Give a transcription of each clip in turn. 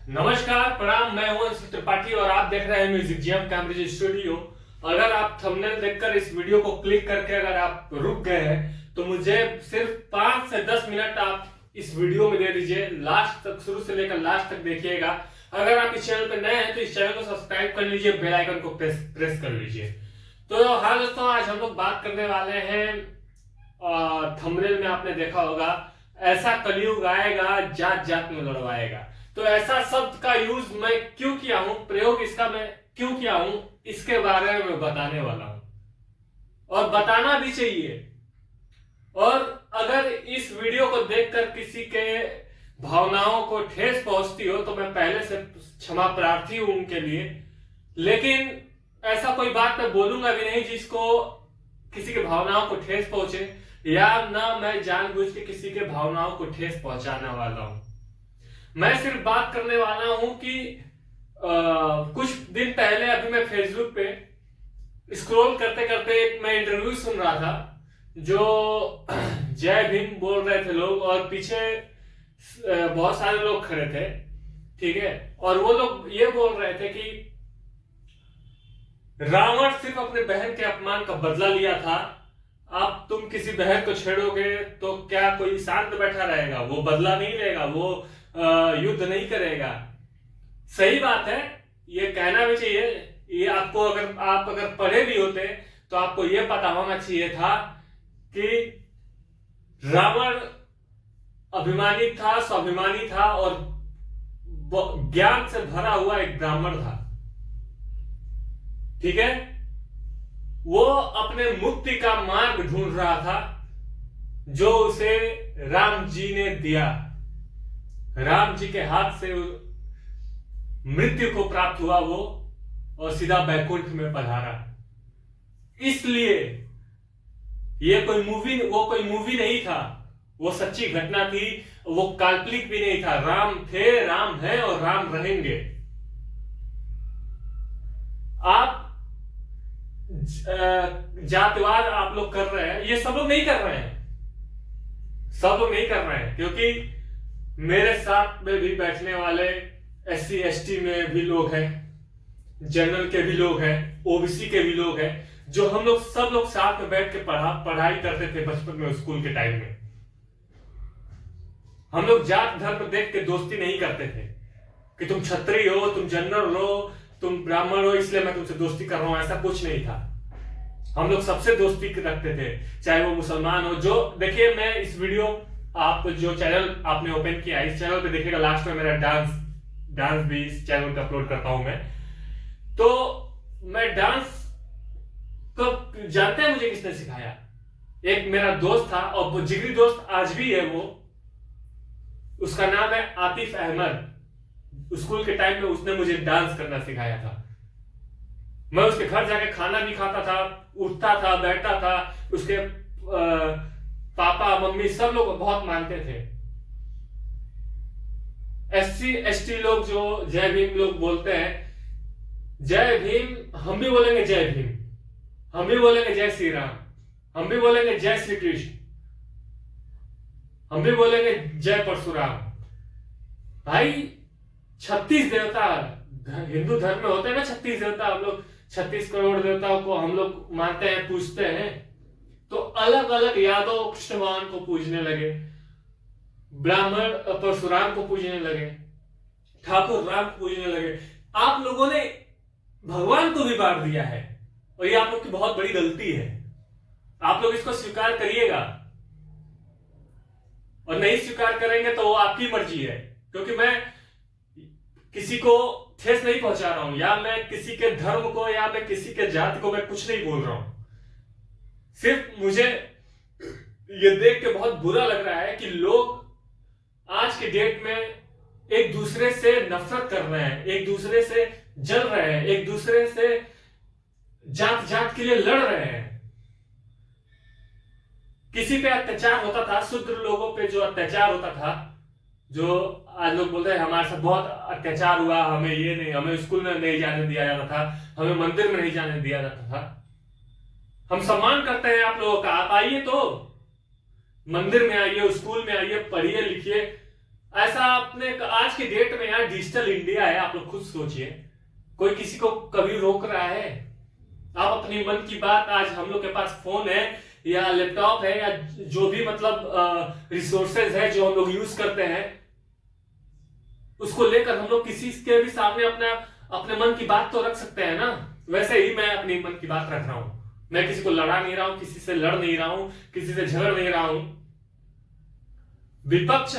नमस्कार, प्रणाम। मैं हूं अंशु त्रिपाठी और आप देख रहे हैं म्यूजिक जैम कैम्ब्रिज स्टूडियो। अगर आप थंबनेल देखकर इस वीडियो को क्लिक करके अगर आप रुक गए हैं तो मुझे सिर्फ 5 से 10 मिनट आप इस वीडियो में दे दीजिए। लास्ट तक, शुरू से लेकर लास्ट तक देखिएगा। अगर आप इस चैनल पर नए हैं तो इस चैनल को सब्सक्राइब कर लीजिए, बेल आइकन को प्रेस कर लीजिए। तो हाँ दोस्तों, आज हम लोग बात करने वाले हैं, थंबनेल में आपने देखा होगा, ऐसा कलयुग आएगा जात जात में लड़वाएगा। तो ऐसा शब्द का यूज मैं क्यों किया हूं, प्रयोग इसका मैं क्यों किया हूं, इसके बारे में मैं बताने वाला हूं और बताना भी चाहिए। और अगर इस वीडियो को देखकर किसी के भावनाओं को ठेस पहुंचती हो तो मैं पहले से क्षमा प्रार्थी हूं उनके लिए। लेकिन ऐसा कोई बात मैं बोलूंगा भी नहीं जिसको किसी के भावनाओं को ठेस पहुंचे, या ना मैं जानबूझ के किसी के भावनाओं को ठेस पहुंचाने वाला हूं। मैं सिर्फ बात करने वाला हूं कि कुछ दिन पहले अभी मैं फेसबुक पे स्क्रॉल करते करते एक मैं इंटरव्यू सुन रहा था, जो जय भीम बोल रहे थे लोग और पीछे बहुत सारे लोग खड़े थे, ठीक है। और वो लोग ये बोल रहे थे कि रावण सिर्फ अपने बहन के अपमान का बदला लिया था। अब तुम किसी बहन को छेड़ोगे तो क्या कोई शांत बैठा रहेगा? वो बदला नहीं लेगा, वो युद्ध नहीं करेगा। सही बात है, ये कहना भी चाहिए। ये आपको अगर पढ़े भी होते तो आपको ये पता होना चाहिए था कि रावण अभिमानी था, स्वाभिमानी था और ज्ञान से भरा हुआ एक ब्राह्मण था, ठीक है। वो अपने मुक्ति का मार्ग ढूंढ रहा था जो उसे राम जी ने दिया। राम जी के हाथ से मृत्यु को प्राप्त हुआ वो, और सीधा बैकुंठ में पधारा। इसलिए ये कोई मूवी नहीं था, वो सच्ची घटना थी। वो काल्पनिक भी नहीं था। राम थे, राम हैं और राम रहेंगे। आप जातिवाद आप लोग कर रहे हैं, ये सब लोग नहीं कर रहे हैं, सब लोग नहीं कर रहे हैं, क्योंकि मेरे साथ में भी बैठने वाले SC ST में भी लोग हैं, जनरल के भी लोग हैं, OBC के भी लोग हैं, जो हम लोग सब लोग साथ में बैठ के पढ़ाई करते थे बचपन में, स्कूल के टाइम में। हम लोग जात धर्म देख के दोस्ती नहीं करते थे कि तुम क्षत्रिय हो, तुम जनरल हो, तुम ब्राह्मण हो, इसलिए मैं तुमसे दोस्ती कर रहा हूं। ऐसा कुछ नहीं था। हम लोग सबसे दोस्ती रखते थे, चाहे वो मुसलमान हो। जो देखिए, मैं इस वीडियो, आप जो चैनल आपने ओपन किया इस चैनल पे देखिएगा, लास्ट में मेरा डांस भी इस चैनल पे अपलोड करता हूं मैं। तो मैं डांस तो जानते हैं मुझे किसने सिखाया? एक मेरा दोस्त था और वो जिगरी दोस्त आज भी है। वो, उसका नाम है आतिफ अहमद। स्कूल के टाइम में उसने मुझे डांस करना सिखाया था। मैं उसके घर जाके खाना भी खाता था, उठता था, बैठता था। उसके पापा मम्मी सब लोग बहुत मानते थे। SC ST लोग जो जय भीम लोग बोलते हैं, जय भीम, हम भी बोलेंगे जय भीम, हम भी बोलेंगे जय श्री राम, हम भी बोलेंगे जय श्री कृष्ण, हम भी बोलेंगे जय परशुराम। भाई 36 देवता हिंदू धर्म में होते हैं ना, 36 देवता। हम लोग 36 करोड़ देवताओं को हम लोग मानते हैं, पूजते हैं। तो अलग अलग यादव कृष्ण भगवान को पूजने लगे, ब्राह्मण परशुराम को पूजने लगे, ठाकुर राम को पूजने लगे। आप लोगों ने भगवान को भी बांट दिया है और ये आप लोग की बहुत बड़ी गलती है। आप लोग इसको स्वीकार करिएगा, और नहीं स्वीकार करेंगे तो वो आपकी मर्जी है। क्योंकि मैं किसी को ठेस नहीं पहुंचा रहा हूं, या मैं किसी के धर्म को, या मैं किसी के जाति को मैं कुछ नहीं बोल रहा हूं। सिर्फ मुझे ये देख के बहुत बुरा लग रहा है कि लोग आज के डेट में एक दूसरे से नफरत कर रहे हैं, एक दूसरे से जल रहे हैं, एक दूसरे से जात जात के लिए लड़ रहे हैं। किसी पे अत्याचार होता था, शूद्र लोगों पे जो अत्याचार होता था, जो आज लोग बोलते हैं हमारे साथ बहुत अत्याचार हुआ, हमें ये नहीं, हमें स्कूल में नहीं जाने दिया जाता था, हमें मंदिर में नहीं जाने दिया जाता था। हम सम्मान करते हैं आप लोगों का। आप आइए, तो मंदिर में आइए, स्कूल में आइए, पढ़िए लिखिए, ऐसा आपने आज के डेट में यार डिजिटल इंडिया है, आप लोग खुद सोचिए, कोई किसी को कभी रोक रहा है? आप अपनी मन की बात, आज हम लोग के पास फोन है या लैपटॉप है या जो भी मतलब रिसोर्सेज है जो हम लोग यूज करते हैं, उसको लेकर हम लोग किसी के भी सामने अपने मन की बात तो रख सकते हैं ना। वैसे ही मैं अपनी मन की बात रख रहा हूं, मैं किसी को लड़ा नहीं रहा हूं, किसी से लड़ नहीं रहा हूं, किसी से झगड़ नहीं रहा हूं। विपक्ष,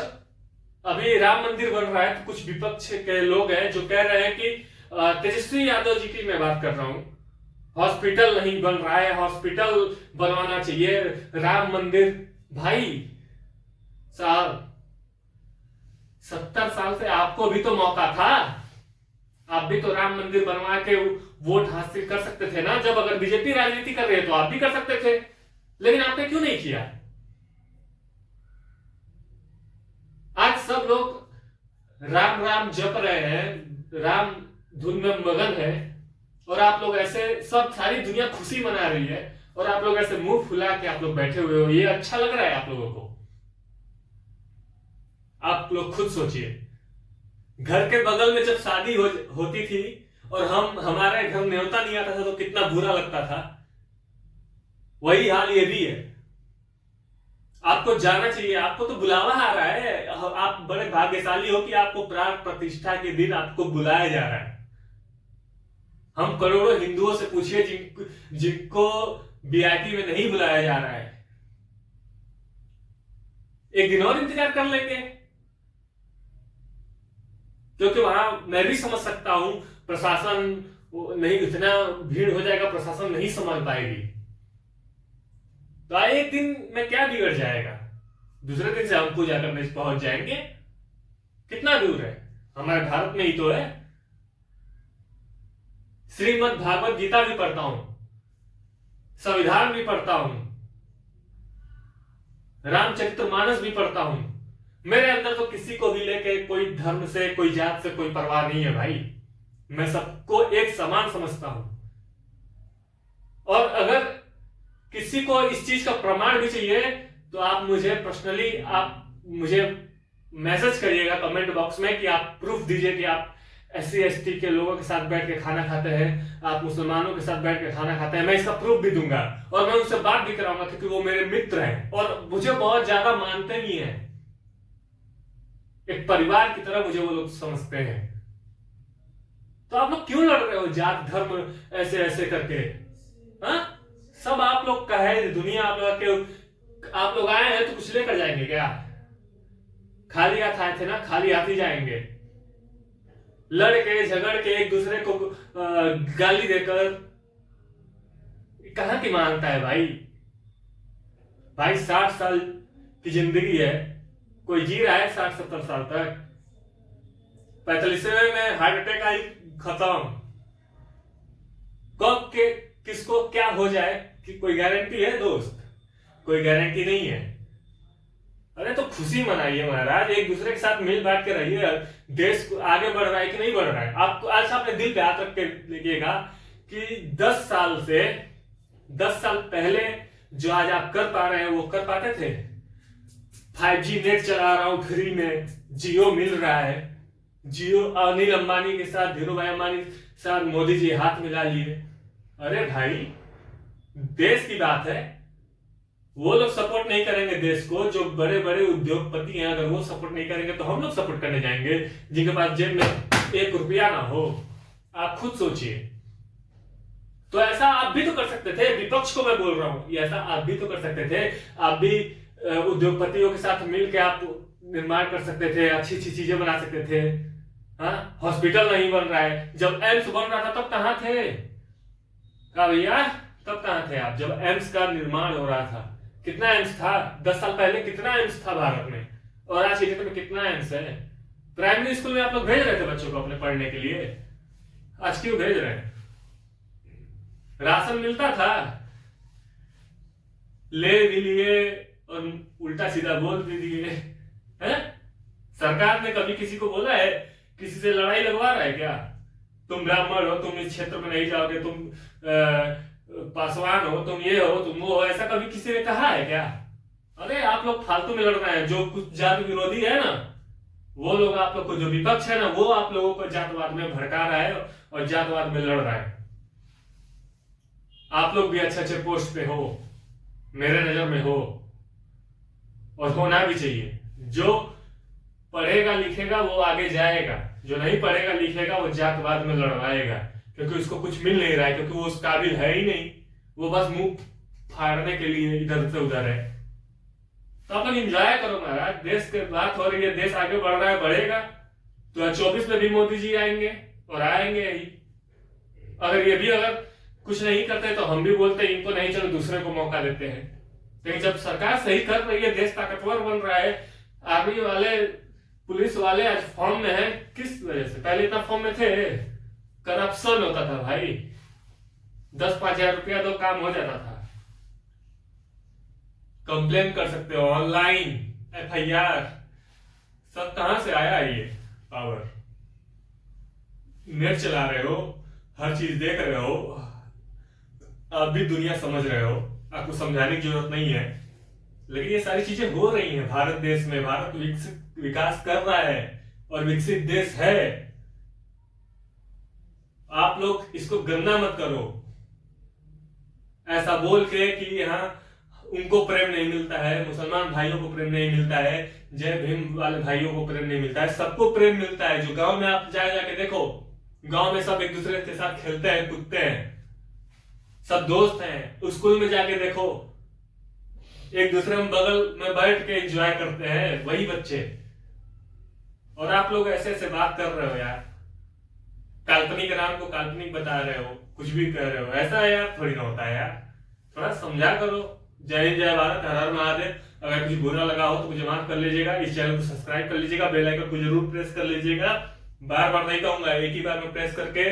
अभी राम मंदिर बन रहा है तो कुछ विपक्ष के लोग हैं जो कह रहे हैं कि तेजस्वी यादव जी की मैं बात कर रहा हूं, हॉस्पिटल नहीं बन रहा है, हॉस्पिटल बनवाना चाहिए, राम मंदिर। भाई साहब, 70 साल से आपको भी तो मौका था, आप भी तो राम मंदिर बनवा के वोट हासिल कर सकते थे ना। जब अगर बीजेपी राजनीति कर रही है तो आप भी कर सकते थे, लेकिन आपने क्यों नहीं किया? आज सब लोग राम राम जप रहे हैं, राम धुन में मगन है, और आप लोग ऐसे सब सारी दुनिया खुशी मना रही है और आप लोग ऐसे मुंह फुला के आप लोग बैठे हुए हो। ये अच्छा लग रहा है आप लोगों को? आप लोग खुद सोचिए, घर के बगल में जब शादी होती थी और हमारे घर न्योता नहीं आता था तो कितना बुरा लगता था। वही हाल ये भी है। आपको जाना चाहिए, आपको तो बुलावा आ रहा है, आप बड़े भाग्यशाली हो कि आपको प्राण प्रतिष्ठा के दिन आपको बुलाया जा रहा है। हम करोड़ों हिंदुओं से पूछिए जिनको वीआईपी में नहीं बुलाया जा रहा है, एक दिन और इंतजार कर लेंगे, क्योंकि वहां मैं भी समझ सकता हूं प्रशासन नहीं, इतना भीड़ हो जाएगा, प्रशासन नहीं संभाल पाएगी। तो एक दिन में क्या बिगड़ जाएगा? दूसरे दिन से हम पूजा करने पहुंच जाएंगे। कितना दूर है? हमारे भारत में ही तो है। श्रीमद् भागवत गीता भी पढ़ता हूं, संविधान भी पढ़ता हूं, रामचरितमानस भी पढ़ता हूं। मेरे अंदर तो किसी को भी लेके कोई धर्म से, कोई जात से कोई परवाह नहीं है भाई। मैं सबको एक समान समझता हूं। और अगर किसी को इस चीज का प्रमाण भी चाहिए तो आप मुझे पर्सनली आप मुझे मैसेज करिएगा कमेंट बॉक्स में कि आप प्रूफ दीजिए कि आप SC ST के लोगों के साथ बैठ के खाना खाते हैं, आप मुसलमानों के साथ बैठ के खाना खाते हैं। मैं इसका प्रूफ भी दूंगा और मैं उनसे बात भी कराऊंगा, क्योंकि वो मेरे मित्र हैं और मुझे बहुत ज्यादा मानते भी हैं। एक परिवार की तरह मुझे वो लोग समझते हैं। तो आप लोग क्यों लड़ रहे हो जात धर्म ऐसे ऐसे करके? हाँ, सब आप लोग का है दुनिया, आप लोग आए हैं तो कुछ लेकर जाएंगे क्या? खाली हाथ आए थे ना, खाली हाथ ही जाएंगे। लड़ के झगड़ के एक दूसरे को गाली देकर कहां की मानता है भाई? भाई 60 साल की जिंदगी है, कोई जी रहा है 60-70 साल तक? 45वें में हार्ट अटैक आई, खत्म। कब के किसको क्या हो जाए कि कोई गारंटी है दोस्त? कोई गारंटी नहीं है। अरे तो खुशी मनाइए महाराज, एक दूसरे के साथ मिल बांट के रहिए। देश आगे बढ़ रहा है कि नहीं बढ़ रहा है? आपको आज अपने दिल पे हाथ रख के देखिएगा कि 10 साल पहले जो आज आप कर पा रहे हैं वो कर पाते थे? 5G नेट चला रहा हूं फ्री में, जियो मिल रहा है। जियो अनिल अंबानी के साथ, धीरू भाई अंबानी के साथ मोदी जी हाथ मिला लिए। अरे भाई, देश की बात है। वो लोग सपोर्ट नहीं करेंगे देश को, जो बड़े बड़े उद्योगपति हैं, अगर वो सपोर्ट नहीं करेंगे तो हम लोग सपोर्ट करने जाएंगे जिनके पास जेब में 1 रुपया ना हो। आप खुद सोचिए। तो ऐसा आप भी तो कर सकते थे। विपक्ष को मैं बोल रहा हूं, ऐसा आप भी तो कर सकते थे। आप भी उद्योगपतियों के साथ मिलकर आप निर्माण कर सकते थे, अच्छी अच्छी चीजें बना सकते थे। हाँ, हॉस्पिटल नहीं बन रहा है, जब एम्स बन रहा था तब कहां थे? क्या भैया, तब कहां थे आप जब एम्स का निर्माण हो रहा था? कितना एम्स था 10 साल पहले? कितना एम्स था भारत में? और आज के डेट में कितना एम्स है? प्राइमरी स्कूल में आप लोग भेज रहे थे बच्चों को अपने पढ़ने के लिए, आज क्यों भेज रहे हैं? राशन मिलता था, ले भी लिए और उल्टा सीधा बोल भी दिए हैं। सरकार ने कभी किसी को बोला है, किसी से लड़ाई लगवा रहा है क्या? तुम ब्राह्मण हो, तुम इस क्षेत्र में नहीं जाओगे, तुम पासवान हो, तुम ये हो, तुम वो हो, ऐसा कभी किसी ने कहा है क्या? अरे आप लोग फालतू में लड़ रहे हैं। जो कुछ जाति विरोधी है ना, वो लोग आप लोग को, जो विपक्ष है ना, वो आप लोगों को जातवाद में भड़का रहा है और जातवाद में लड़ रहा है। आप लोग भी अच्छे अच्छे पोस्ट पे हो, मेरे नजर में हो, और होना भी चाहिए। जो पढ़ेगा लिखेगा वो आगे जाएगा, जो नहीं पढ़ेगा लिखेगा वो जातवाद में लड़वाएगा, क्योंकि उसको कुछ मिल नहीं रहा है, क्योंकि वो उस काबिल है ही नहीं। वो बस मुंह फाड़ने के लिए इधर से उधर है। तो अपन एंजॉय करो महाराज, देश की बात हो रही है, देश आगे बढ़ रहा है, बढ़ेगा। 2024 में भी मोदी जी आएंगे और आएंगे ही। अगर ये भी अगर कुछ नहीं करते तो हम भी बोलते हैं इनको नहीं, चलो दूसरे को मौका देते हैं। लेकिन जब सरकार सही कर रही है, देश ताकतवर बन रहा है, आर्मी वाले पुलिस वाले आज फॉर्म में है, किस वजह से? पहले इतना फॉर्म में थे, करप्शन होता था भाई, 10-5 हजार रुपया तो काम हो जाता था। कंप्लेन कर सकते हो ऑनलाइन, FIR, सब कहां से आया ये पावर? नेट चला रहे हो, हर चीज देख रहे हो, आप भी दुनिया समझ रहे हो, आपको समझाने की जरूरत नहीं है। लेकिन ये सारी चीजें हो रही हैं भारत देश में। भारत विकास कर रहा है और विकसित देश है। आप लोग इसको गंदा मत करो, ऐसा बोल के कि यहाँ उनको प्रेम नहीं मिलता है, मुसलमान भाइयों को प्रेम नहीं मिलता है, जय भीम वाले भाइयों को प्रेम नहीं मिलता है। सबको प्रेम मिलता है। जो गांव में आप जाके देखो, गांव में सब एक दूसरे के साथ खेलते हैं, कूदते हैं, सब दोस्त हैं। स्कूल में जाके देखो, एक दूसरे में बगल में बैठ के एंजॉय करते हैं वही बच्चे। और आप लोग ऐसे ऐसे बात कर रहे हो यार, काल्पनिक राम को काल्पनिक बता रहे हो, कुछ भी कह रहे हो। ऐसा यार थोड़ी ना होता है यार, थोड़ा समझा करो। जय हिंद, जय भारत, हर हर महादेव। अगर कुछ बुरा लगा हो तो मुझे माफ कर लीजिएगा। इस चैनल को सब्सक्राइब कर लीजिएगा, बेल आइकन को जरूर प्रेस कर लीजिएगा। बार बार नहीं कहूंगा, एक ही बार में प्रेस करके